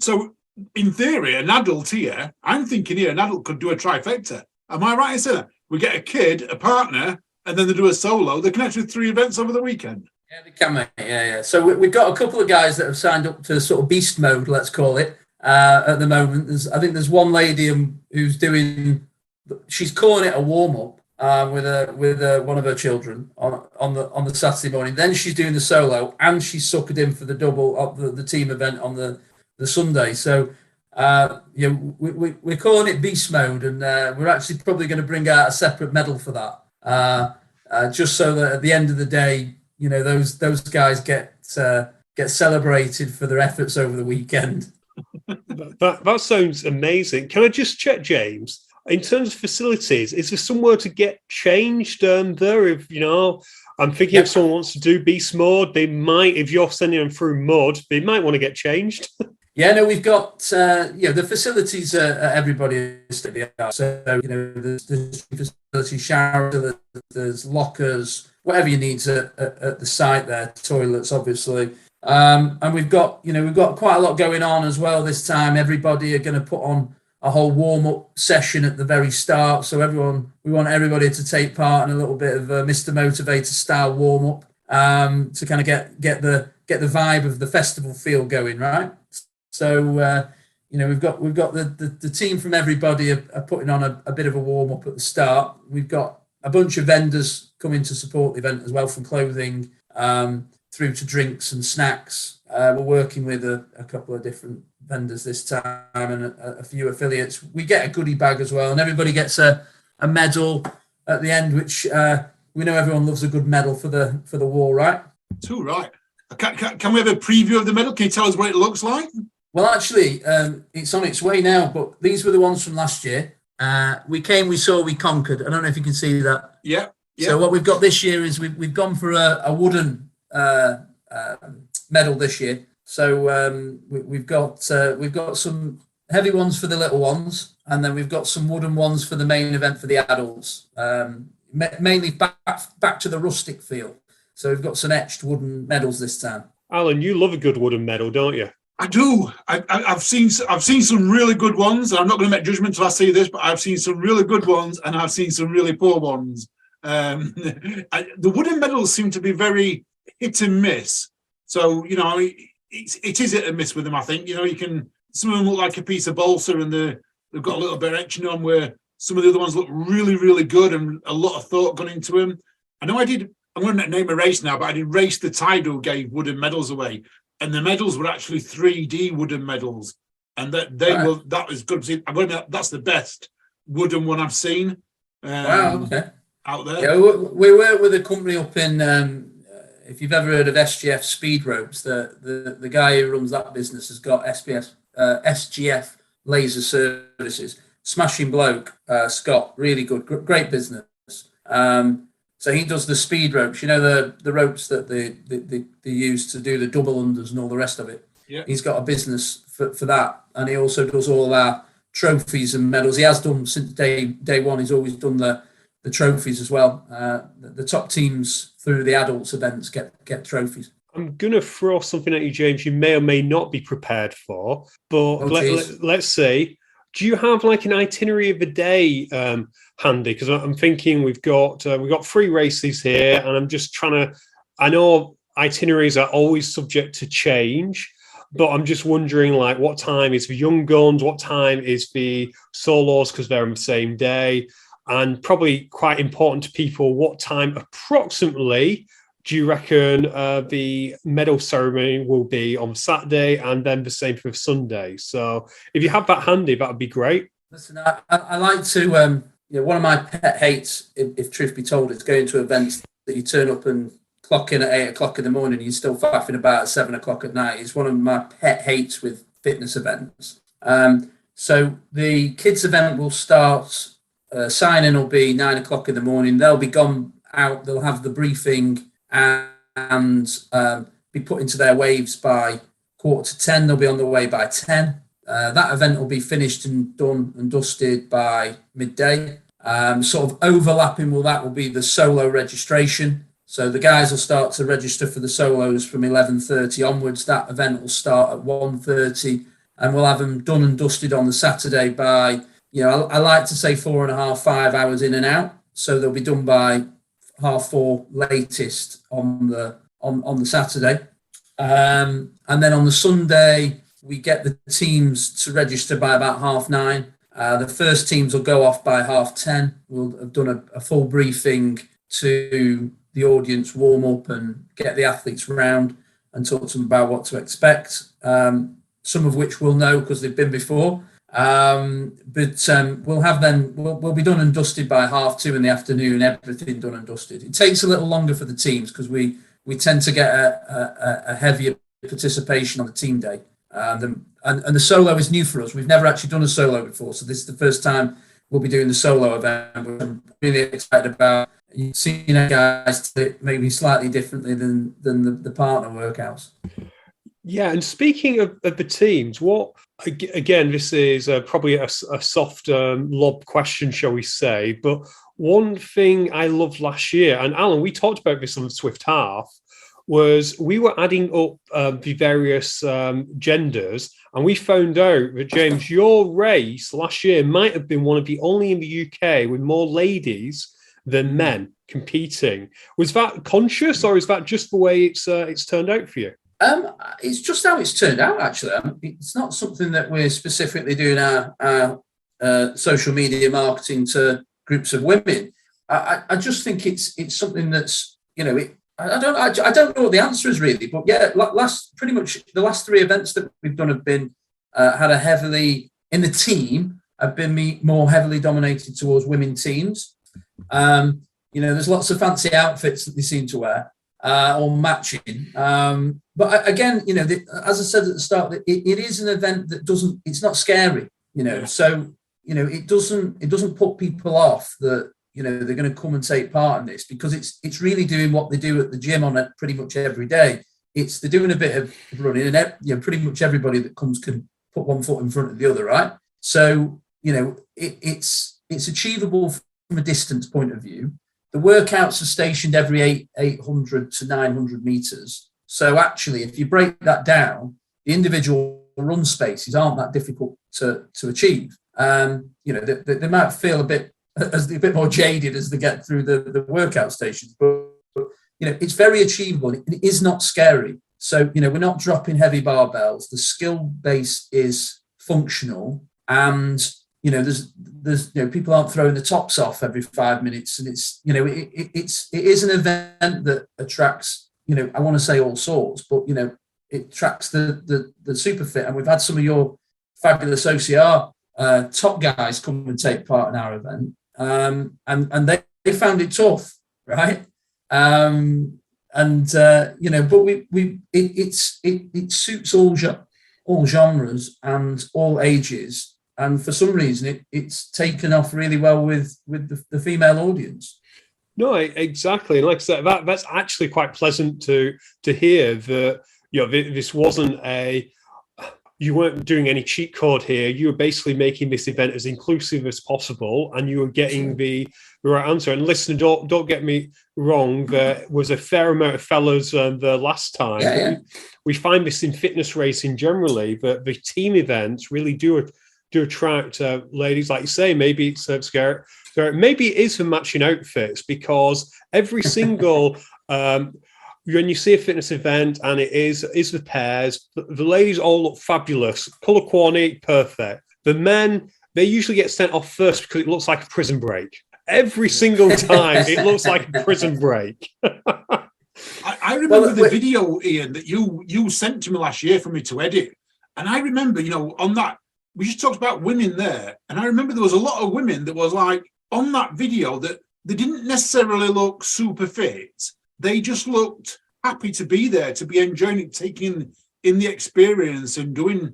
So in theory, an adult here, I'm thinking here, an adult could do a trifecta. Am I right in saying that? We get a kid, a partner, and then they do a solo. They can actually do 3 events over the weekend. Yeah, they can, mate. Yeah. So we've got a couple of guys that have signed up to sort of beast mode, let's call it, at the moment. I think there's one lady who's doing, she's calling it a warm-up with one of her children on the Saturday morning. Then she's doing the solo, and she's suckered in for the double of the team event on the Sunday. So we're calling it beast mode, and we're actually probably going to bring out a separate medal for that, just so that at the end of the day, those guys get celebrated for their efforts over the weekend. That sounds amazing. Can I just check, James? In terms of facilities, is there somewhere to get changed there? If I'm thinking if someone wants to do beast mode, they might. If you're sending them through mud, they might want to get changed. Yeah, no, we've got the facilities at everybody's studio. So there's facility shower, there's lockers, whatever you need at the site there, toilets obviously, and we've got quite a lot going on as well this time. Everybody are going to put on a whole warm-up session at the very start, so we want everybody to take part in a little bit of a Mr. Motivator style warm-up to kind of get the vibe of the festival feel going, right? So we've got the team from everybody are putting on a bit of a warm-up at the start. We've got a bunch of vendors coming to support the event as well, from clothing through to drinks and snacks. We're working with a couple of different vendors this time and a few affiliates. We get a goodie bag as well, and everybody gets a medal at the end, which we know everyone loves a good medal for the war, right? Too right. Can we have a preview of the medal? Can you tell us what it looks like? Well, actually, it's on its way now, but these were the ones from last year. We came, we saw, we conquered. I don't know if you can see that. Yeah. So what we've got this year is we've gone for a wooden medal this year. So we've got some heavy ones for the little ones, and then we've got some wooden ones for the main event for the adults. Mainly back to the rustic feel. So we've got some etched wooden medals this time. Alan, you love a good wooden medal, don't you? I do. I've seen some really good ones. I'm not going to make judgment till I see this, but I've seen some really good ones, and I've seen some really poor ones. The wooden medals seem to be very hit and miss. So it is hit and miss with them. I think some of them look like a piece of balsa, and they've got a little bit of etching on, where some of the other ones look really, really good, and a lot of thought gone into them. I know I'm going to name a race now, but I did race the Tide who gave wooden medals away, and the medals were actually 3D wooden medals, and that was good. That's the best wooden one I've seen. Wow, okay. Out there. Yeah, we work with a company up in. If you've ever heard of SGF Speed Ropes, the guy who runs that business has got SGF Laser Services. Smashing bloke, Scott, really good, great business. So he does the speed ropes, the ropes that they use to do the double unders and all the rest of it. Yeah. He's got a business for that, and he also does all our trophies and medals. He has done since day one. He's always done the trophies as well. The top teams through the adults events get trophies. I'm going to throw something at you, James, you may or may not be prepared for, but let's say, do you have like an itinerary of a day handy? Because I'm thinking we've got 3 races here, and I'm just I know itineraries are always subject to change, but I'm just wondering, like, what time is for young guns, what time is for solos, because they're on the same day, and probably quite important to people, what time approximately do you reckon the medal ceremony will be on Saturday, and then the same for Sunday? So if you have that handy, that would be great. Listen, I like to, one of my pet hates, if truth be told, is going to events that you turn up and clock in at 8 o'clock in the morning and you're still faffing about at 7 o'clock at night. It's one of my pet hates with fitness events. So the kids event will start, sign-in will be 9 o'clock in the morning. They'll be gone out, they'll have the briefing and be put into their waves by 9:45. They'll be on the way by 10. That event will be finished and done and dusted by midday. Sort of overlapping with that will be the solo registration. So the guys will start to register for the solos from 11:30 onwards. That event will start at 1:30, and we'll have them done and dusted on the Saturday by, I like to say 4.5, 5 hours in and out. So they'll be done by 4:30 latest on the Saturday. And then on the Sunday, we get the teams to register by about 9:30. The first teams will go off by 10:30. We'll have done a full briefing to the audience, warm up and get the athletes round and talk to them about what to expect. Some of which we'll know because they've been before. But we'll be done and dusted by 2:30 in the afternoon, everything done and dusted. It takes a little longer for the teams because we tend to get a heavier participation on the team day. And the solo is new for us. We've never actually done a solo before, so this is the first time we'll be doing the solo event. I'm really excited about seeing guys do it maybe slightly differently than the partner workouts. Yeah, and speaking of the teams, what again? This is probably a soft lob question, shall we say? But one thing I loved last year, and Alan, we talked about this on the Swift Half, was we were adding up the various genders, and we found out that, James, your race last year might have been one of the only in the UK with more ladies than men competing. Was that conscious, or is that just the way it's turned out for you? It's just how it's turned out, actually. It's not something that we're specifically doing our social media marketing to groups of women. I just think it's something that's, I don't know what the answer is really, but yeah, pretty much the last 3 events that we've done have been in the team have been more heavily dominated towards women teams. There's lots of fancy outfits that they seem to wear, or matching. But again, as I said at the start, it is an event that it's not scary, so, it doesn't put people off that, they're going to come and take part in this, because it's really doing what they do at the gym on it pretty much every day. They're doing a bit of running, and pretty much everybody that comes can put one foot in front of the other, right? So, it's achievable from a distance point of view. The workouts are stationed every 800 to 900 meters. So actually, if you break that down, the individual run spaces aren't that difficult to achieve. They might feel a bit more jaded as they get through the workout stations, but it's very achievable. It is not scary. So, we're not dropping heavy barbells. The skill base is functional, and there's people aren't throwing the tops off every 5 minutes, and it is an event that attracts, I want to say all sorts, but it attracts the super fit. And we've had some of your fabulous OCR top guys come and take part in our event, and they found it tough, right? But it suits all genres and all ages. And for some reason, it's taken off really well with the female audience. No, exactly. And like I said, that's actually quite pleasant to hear that, this wasn't you weren't doing any cheat code here. You were basically making this event as inclusive as possible, and you were getting the right answer. And listen, don't get me wrong, there was a fair amount of fellas the last time. Yeah. We find this in fitness racing generally, that the team events really do attract ladies, like you say. Maybe it's scary. Maybe it is for matching outfits, because every single when you see a fitness event and it is the pairs, the ladies all look fabulous, color coordinate perfect. The men, they usually get sent off first because it looks like a prison break. Every single time it looks like a prison break. I remember the video, Ian, that you sent to me last year for me to edit. And I remember, on that, we just talked about women there. And I remember there was a lot of women that was like, on that video, that they didn't necessarily look super fit. They just looked happy to be there, to be enjoying it, taking in the experience and doing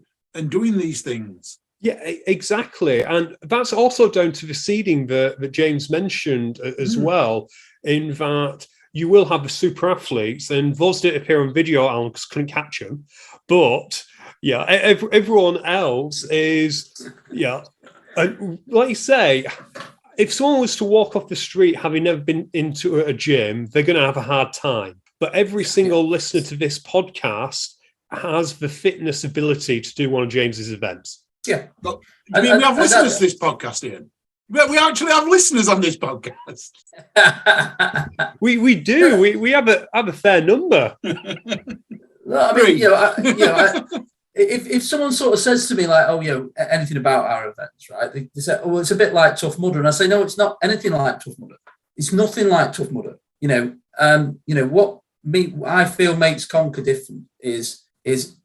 these things. Yeah, exactly. And that's also down to the seeding that James mentioned as well, in that you will have the super athletes, and those didn't appear on video, Alan, because couldn't catch them. But Yeah, everyone else is, yeah. And like you say, if someone was to walk off the street having never been into a gym, they're going to have a hard time. But every single listener to this podcast has the fitness ability to do one of James's events. Yeah. But, I mean, we have listeners to this podcast, Ian. We actually have listeners on this podcast. We do. We have a fair number. I mean, if someone sort of says to me like, "Oh, anything about our events," right? They say, "Oh, it's a bit like Tough Mudder," and I say, "No, it's not anything like Tough Mudder. It's nothing like Tough Mudder." What I feel makes Conquer different is it's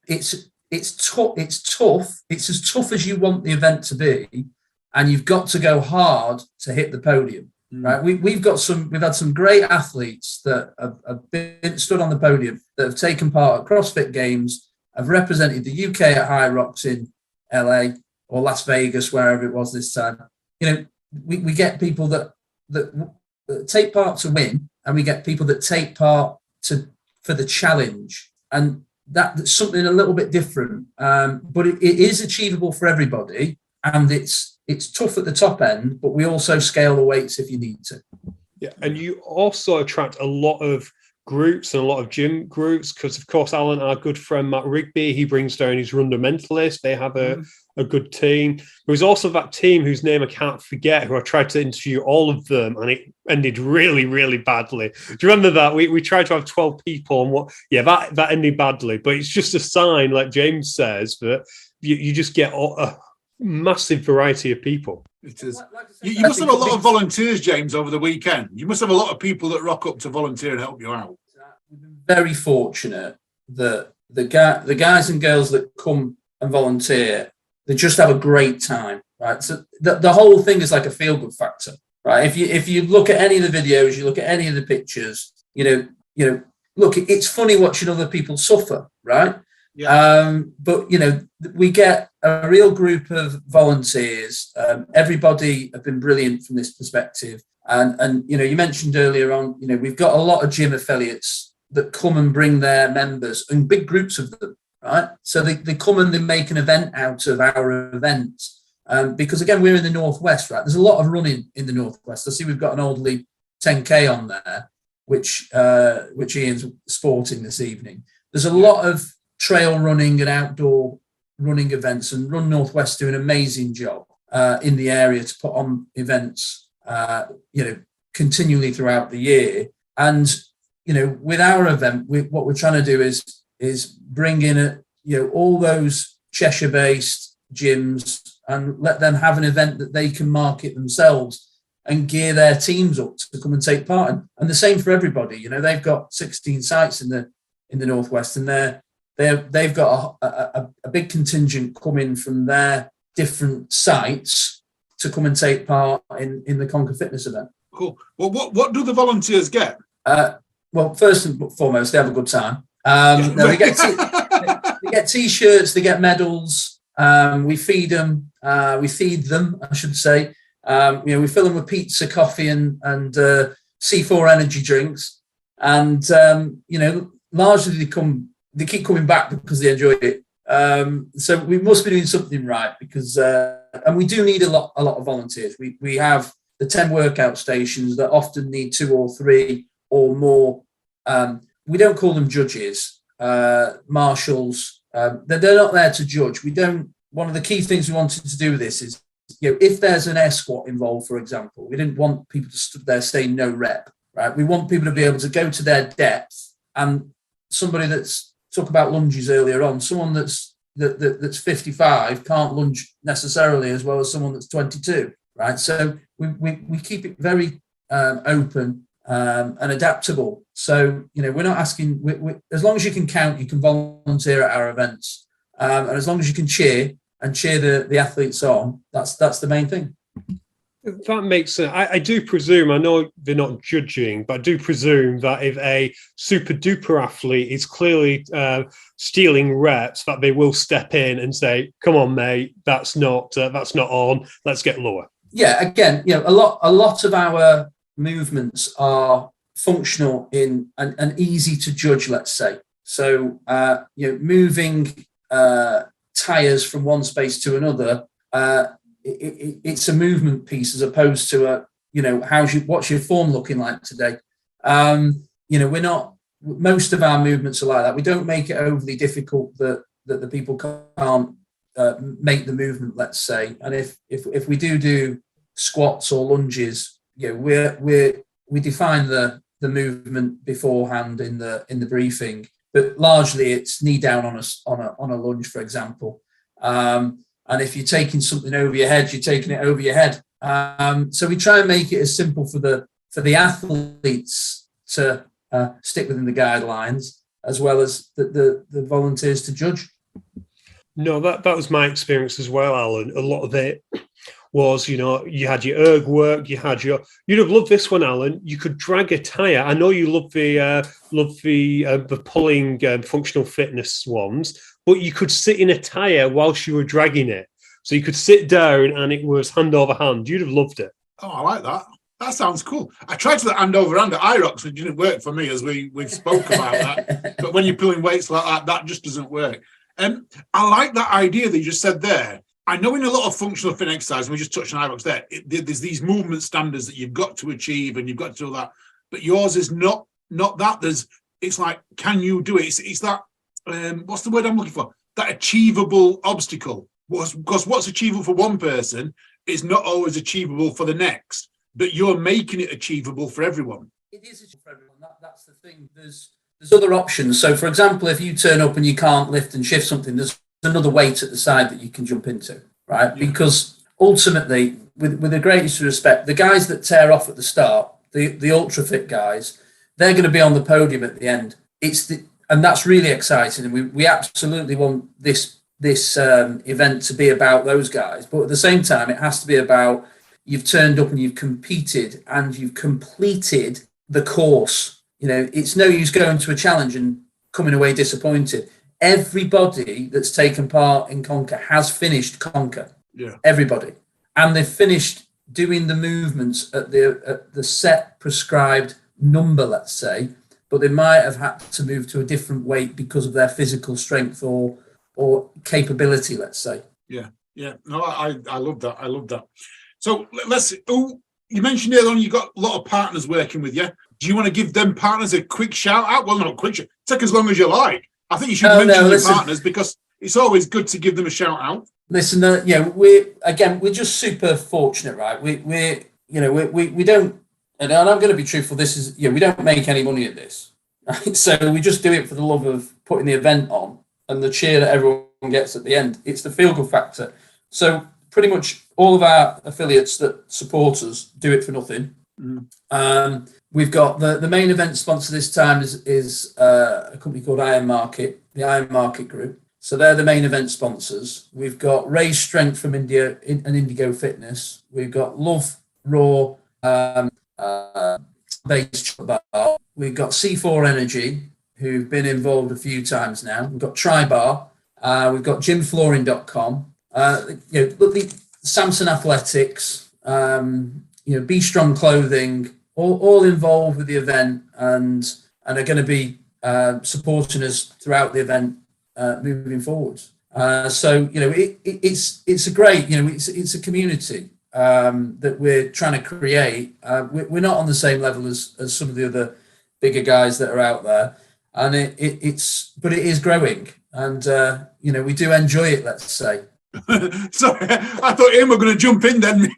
tough. It's tough. It's as tough as you want the event to be, and you've got to go hard to hit the podium. Right, we've had some great athletes that have been stood on the podium that have taken part at CrossFit Games, have represented the UK at High Rocks in LA or Las Vegas, wherever it was this time. We get people that take part to win, and we get people that take part for the challenge, and that's something a little bit different. But it is achievable for everybody, and it's tough at the top end, but we also scale the weights if you need to. Yeah, and you also attract a lot of groups and a lot of gym groups because, of course, Alan, our good friend Matt Rigby, he brings down his Fundamentalist. They have a good team. There's also that team whose name I can't forget, who I tried to interview all of them, and it ended really, really badly. Do you remember that? We tried to have 12 people, and that ended badly. But it's just a sign, like James says, that you just get a massive variety of people. It is. You must have a lot of volunteers, James, over the weekend. You must have a lot of people that rock up to volunteer and help you out. We've been very fortunate that the guys and girls that come and volunteer, they just have a great time, right? So the whole thing is like a feel-good factor, right? If you look at any of the videos, you look at any of the pictures, look, it's funny watching other people suffer, right? Yeah. But we get a real group of volunteers. Everybody have been brilliant from this perspective. And you mentioned earlier on, we've got a lot of gym affiliates that come and bring their members, and big groups of them, right? So they come and they make an event out of our event. Because again, we're in the Northwest, right? There's a lot of running in the Northwest. I see we've got an Oldley 10K on there, which Ian's sporting this evening. There's a lot of trail running and outdoor running events, and Run Northwest do an amazing job in the area to put on events, continually throughout the year. And with our event, what we're trying to do is bring in all those Cheshire-based gyms and let them have an event that they can market themselves and gear their teams up to come and take part in. And the same for everybody. They've got 16 sites in the Northwest, and they've got a big contingent coming from their different sites to come and take part in the Conquer Fitness event. Cool. Well, what do the volunteers get? Well, first and foremost, they have a good time. They get T-shirts, they get medals. We feed them, I should say. We fill them with pizza, coffee, and C4 energy drinks. And largely they keep coming back because they enjoy it. So we must be doing something right, because and we do need a lot of volunteers. We have the 10 workout stations that often need 2 or 3 or more. We don't call them judges, marshals. They're not there to judge. One of the key things we wanted to do with this is, if there's an air squat involved, for example, we didn't want people to stand there saying no rep, right? We want people to be able to go to their depth, and somebody that's talk about lunges earlier on, someone that's 55 can't lunge necessarily as well as someone that's 22, right? So we keep it very open and adaptable. So we're not asking. As long as you can count, you can volunteer at our events, and as long as you can cheer the athletes on, that's the main thing. That makes sense. I do presume, I know they're not judging, but I do presume that if a super duper athlete is clearly stealing reps, that they will step in and say, "Come on, mate, that's not on. Let's get lower." Yeah, again, a lot of our movements are functional and easy to judge, let's say. So moving tyres from one space to another, it's a movement piece as opposed to a, what's your form looking like today? We're not, most of our movements are like that. We don't make it overly difficult that the people can't make the movement, let's say. And if we do squats or lunges, we define the movement beforehand in the briefing, but largely it's knee down on a lunge, for example. And if you're taking something over your head, you're taking it over your head. So we try and make it as simple for the athletes to stick within the guidelines, as well as the volunteers to judge. No, that was my experience as well, Alan. A lot of it was, you had your erg work, you'd have loved this one, Alan. You could drag a tyre. I know you love the pulling functional fitness ones, but you could sit in a tyre whilst you were dragging it. So you could sit down and it was hand over hand. You'd have loved it. Oh, I like that. That sounds cool. I tried to do hand over hand at IROX, it didn't work for me, as we've spoke about that. But when you're pulling weights like that just doesn't work. I like that idea that you just said there. I know in a lot of functional fit exercise, we just touched on IROX there, there's these movement standards that you've got to achieve and you've got to do that. But yours is not that. It's like, can you do it? It's that, what's the word I'm looking for? That achievable obstacle. Because what's achievable for one person is not always achievable for the next, but you're making it achievable for everyone. It is achievable for everyone. That's the thing. There's other options. So, for example, if you turn up and you can't lift and shift something, there's another weight at the side that you can jump into, right? Yeah. Because ultimately, with the greatest respect, the guys that tear off at the start, the ultra fit guys, they're going to be on the podium at the end. And that's really exciting, and we absolutely want this event to be about those guys. But at the same time, it has to be about you've turned up and you've competed and you've completed the course. It's no use going to a challenge and coming away disappointed. Everybody that's taken part in Conquer has finished Conquer. Yeah. Everybody. And they've finished doing the movements at the set prescribed number, let's say, but they might have had to move to a different weight because of their physical strength or capability, let's say. Yeah. No, I love that. I love that. So you mentioned earlier on you got a lot of partners working with you. Do you want to give them partners a quick shout out? Well, not quick. Take as long as you like. I think you should mention your partners because it's always good to give them a shout out. Listen, we're just super fortunate, right? We don't, and I'm going to be truthful. We don't make any money at this, right? So we just do it for the love of putting the event on and the cheer that everyone gets at the end. It's the feel good factor. So pretty much all of our affiliates that support us do it for nothing. Mm. We've got the main event sponsor this time is a company called Iron Market, the Iron Market Group. So they're the main event sponsors. We've got Raise Strength from India and Indigo Fitness. We've got Love Raw Base Bar. We've got C4 Energy, who've been involved a few times now. We've got Tribar. We've got gymflooring.com. Samson Athletics. Be Strong Clothing. All involved with the event and are going to be supporting us throughout the event moving forwards. It's a great, it's a community that we're trying to create. We're not on the same level as some of the other bigger guys that are out there, and it is growing, and we do enjoy it. Let's say. Sorry, I thought Ian were going to jump in then,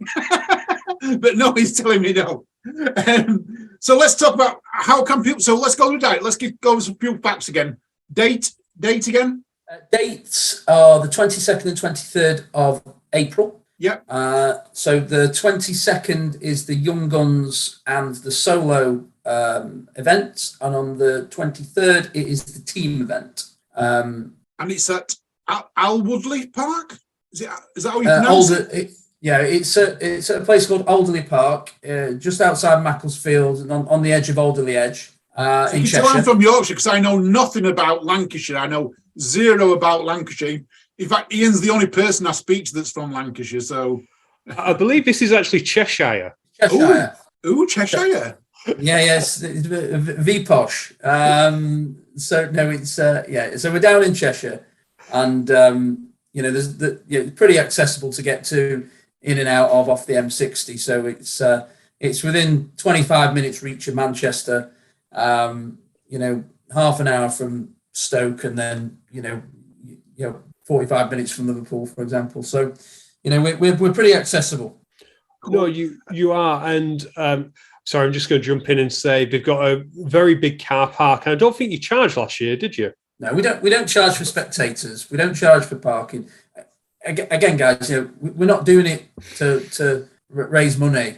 but no, he's telling me no. So let's talk about how can people. So let's go to the date. Let's go with some few facts again. Date again. Dates are the 22nd and 23rd of April. Yeah. So the 22nd is the Young Guns and the solo event, and on the 23rd it is the team event. And it's at Alwoodley Park. Is that how you pronounce it? Yeah, it's at a place called Alderley Park, just outside Macclesfield, and on the edge of Alderley Edge. So you can tell I'm from Yorkshire because I know nothing about Lancashire. I know zero about Lancashire. In fact, Ian's the only person I speak to that's from Lancashire. So I believe this is actually Cheshire. Ooh, Cheshire. Yes, V posh. So no, it's So we're down in Cheshire. and there's pretty accessible to get to in and out of off the M60. So it's within 25 minutes reach of Manchester. Half an hour from Stoke, and then 45 minutes from Liverpool, for example. So we're pretty accessible. No, you are, and sorry, I'm just going to jump in and say they've got a very big car park. And I don't think you charged last year, did you? No, we don't charge for spectators. We don't charge for parking. Again, guys, we're not doing it to raise money.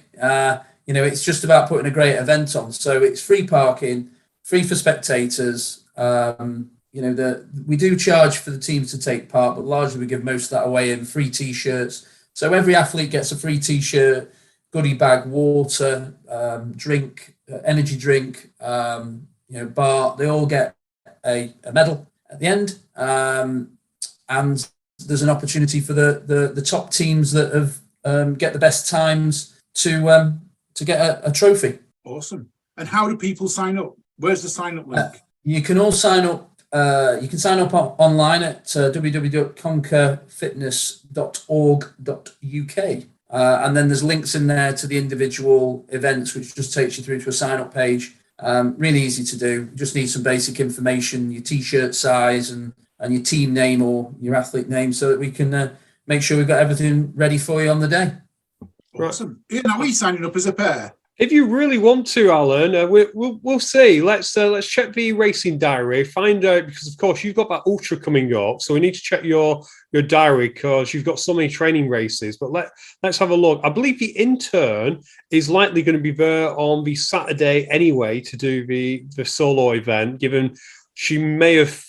It's just about putting a great event on. So it's free parking, free for spectators. We do charge for the teams to take part, but largely we give most of that away in free T-shirts. So every athlete gets a free T-shirt, goodie bag, water, drink, energy drink, bar. They all get a medal at the end, and there's an opportunity for the top teams that have get the best times to get a trophy. Awesome. And how do people sign up? Where's the sign up link? You can all sign up. You can sign up online at www.conquerfitness.org.uk. And then there's links in there to the individual events, which just takes you through to a sign up page. Really easy to do. You just need some basic information, your T-shirt size and your team name or your athlete name, so that we can make sure we've got everything ready for you on the day. Awesome. Ian, are we signing up as a pair? If you really want to, Alan, we'll see. Let's check the racing diary, find out, because of course you've got that ultra coming up, so we need to check your diary because you've got so many training races. But let's have a look. I believe the intern is likely going to be there on the Saturday anyway to do the solo event, given she may have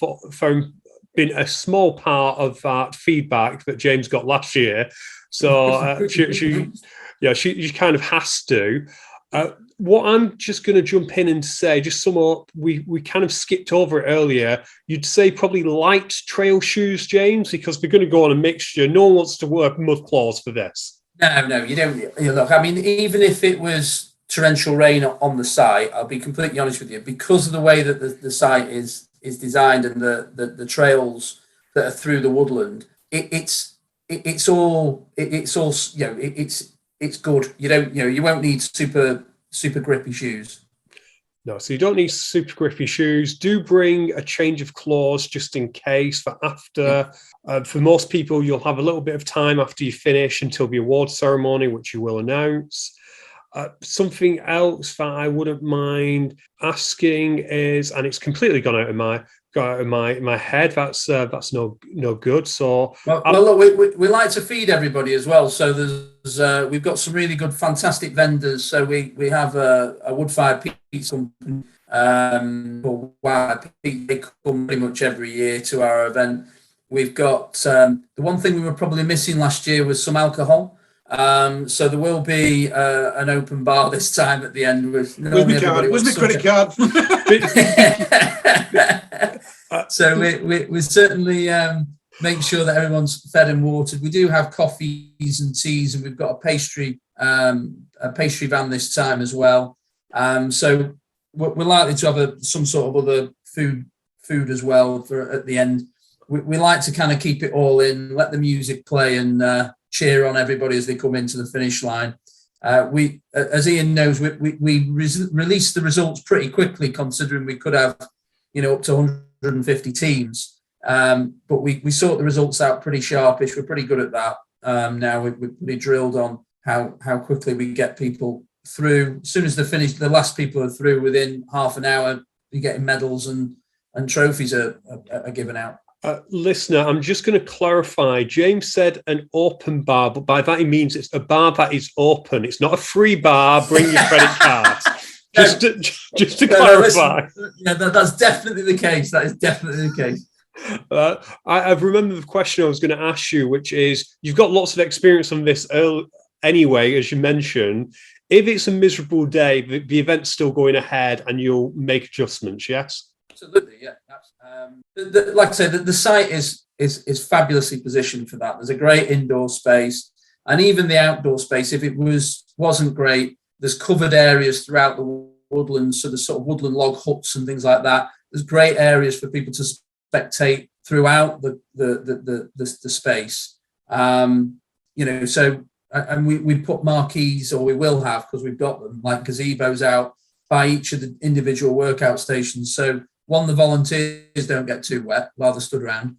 been a small part of that feedback that James got last year. So she kind of has to. What I'm just going to jump in and say, just sum up, we kind of skipped over it earlier. You'd say probably light trail shoes, James, because we're going to go on a mixture. No one wants to wear mud claws for this. No, you don't. Look, I mean, even if it was torrential rain on the site, I'll be completely honest with you, because of the way that the site is designed and the trails that are through the woodland, it's good. You won't need super grippy shoes. No, so you don't need super grippy shoes. Do bring a change of clothes just in case for after. For most people, you'll have a little bit of time after you finish until the award ceremony, which you will announce. Something else that I wouldn't mind asking is, and it's completely gone out of my head. That's no good. So look, we like to feed everybody as well. So there's we've got some really good, fantastic vendors. So we have a wood-fired pizza company. They come pretty much every year to our event. We've got the one thing we were probably missing last year was some alcohol. So there will be an open bar this time at the end. Where's my credit card? So we certainly make sure that everyone's fed and watered. We do have coffees and teas, and we've got a pastry van this time as well. So we're likely to have some sort of other food as well for at the end. We like to kind of keep it all in, let the music play, and cheer on everybody as they come into the finish line. We, as Ian knows, we release the results pretty quickly, considering we could have, up to 150 teams. But we sort the results out pretty sharpish. We're pretty good at that. Now we're pretty drilled on how quickly we get people through. As soon as they're finished, the last people are through, within half an hour, you're getting medals and trophies are given out. Listener, I'm just going to clarify. James said an open bar, but by that he means it's a bar that is open. It's not a free bar. Bring your credit cards. Just to clarify. That's definitely the case. That is definitely the case. I've remembered the question I was going to ask you, which is, you've got lots of experience on this anyway, as you mentioned. If it's a miserable day, the event's still going ahead and you'll make adjustments, yes? Absolutely, yeah. Like I say, the site is fabulously positioned for that. There's a great indoor space, and even the outdoor space, if it wasn't great, there's covered areas throughout the woodlands, so there's sort of woodland log huts and things like that. There's great areas for people to spectate throughout the space. So, and we put marquees, or we will have, because we've got them, like gazebos out by each of the individual workout stations. So one, the volunteers don't get too wet while they're stood around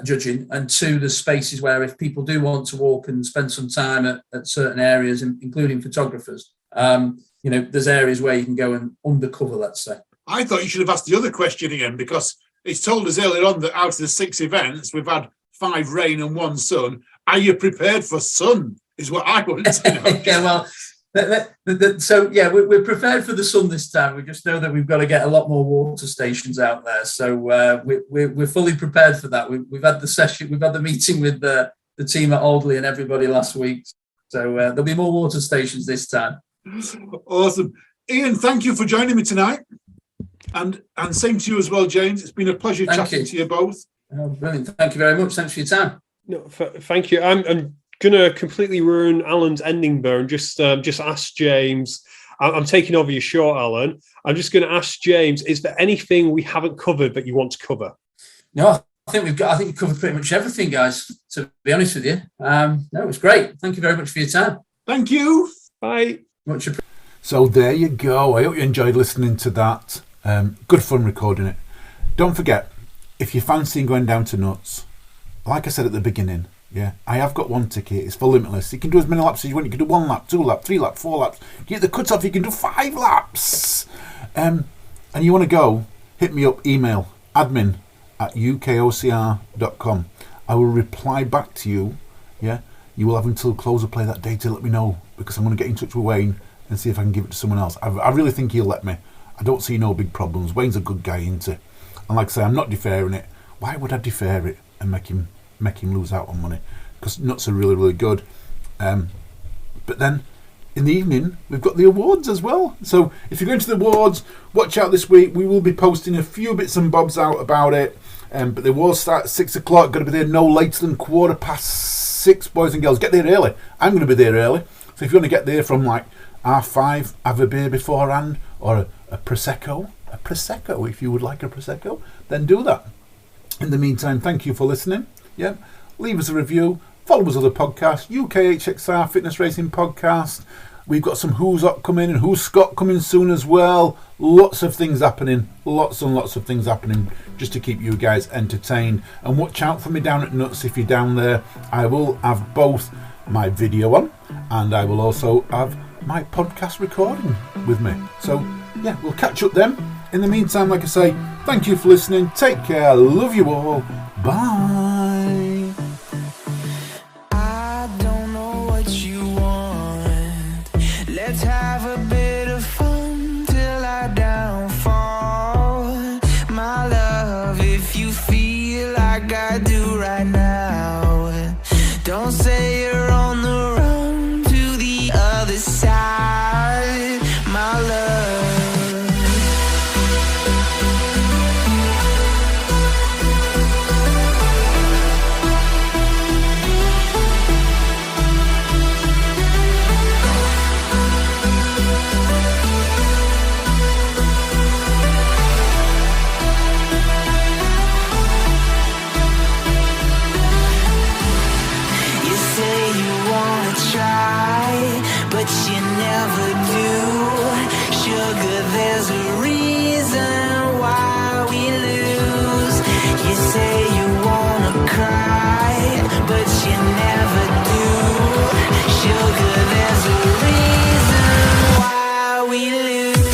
judging, and two, the spaces where if people do want to walk and spend some time at certain areas, including photographers, there's areas where you can go and undercover, let's say. I thought you should have asked the other question again, because it's told us earlier on that out of the 6 events, we've had 5 rain and 1 sun. Are you prepared for sun? Is what I want to know. Yeah, well, we're prepared for the sun this time. We just know that we've got to get a lot more water stations out there. So we're fully prepared for that. We've had the session, we've had the meeting with the team at Aldley and everybody last week. So there'll be more water stations this time. Awesome. Ian, thank you for joining me tonight. And same to you as well, James. It's been a pleasure chatting to you both. Oh, brilliant. Thank you very much. Thanks for your time. No, thank you. I'm going to completely ruin Alan's ending there and just ask James. I'm taking over your show, Alan. I'm just going to ask James, is there anything we haven't covered that you want to cover? No, I think we've covered pretty much everything, guys, to be honest with you. No, it was great. Thank you very much for your time. Thank you. Bye. Much appreciated. So there you go. I hope you enjoyed listening to that. Good fun recording it. Don't forget, if you're fancying going down to Nuts, like I said at the beginning, yeah, I have got 1 ticket. It's for limitless. You can do as many laps as you want. You can do 1 lap, 2 lap, 3 lap, 4 laps. You get the cut off, you can do 5 laps. And you want to go, hit me up, email admin@ukocr.com. I will reply back to you. Yeah, you will have until close of play that day to let me know, because I'm going to get in touch with Wayne and see if I can give it to someone else. I really think he'll let me. I don't see no big problems. Wayne's a good guy, isn't he? And like I say, I'm not deferring it. Why would I defer it and make him lose out on money? Because Nuts are really, really good. But then in the evening, we've got the awards as well. So if you're going to the awards, watch out this week. We will be posting a few bits and bobs out about it. But the awards start at 6 o'clock. Got to be there no later than 6:15, boys and girls. Get there early. I'm going to be there early. So if you want to get there from like R5, have a beer beforehand, or a Prosecco, if you would like a Prosecco, then do that. In the meantime, thank you for listening. Yeah, leave us a review. Follow us on the podcast, UKHXR Fitness Racing Podcast. We've got some Who's Up coming and Who's Scott coming soon as well. Lots of things happening. Lots and lots of things happening just to keep you guys entertained. And watch out for me down at Nuts if you're down there. I will have both my video on, and I will also have my podcast recording with me. So yeah, we'll catch up then. In the meantime, like I say, thank you for listening. Take care. Love you all. Bye. I don't know what you want. Let's have a bit of fun till I downfall. My love, if you feel like I do right now, don't say you're on the run to the other side. My love. But you never do. Sugar, there's a reason why we lose. You say you wanna cry, but you never do. Sugar, there's a reason why we lose.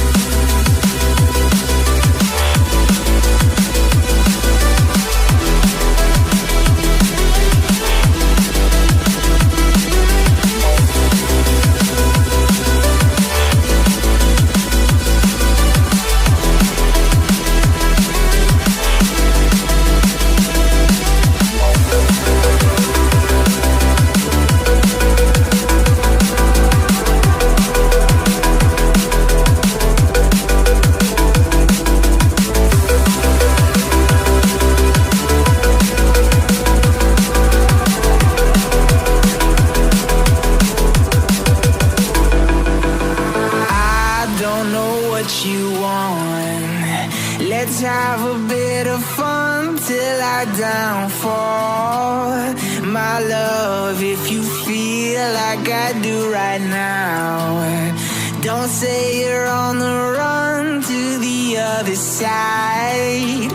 a bit of fun till I downfall. My love, if you feel like I do right now, don't say you're on the run to the other side.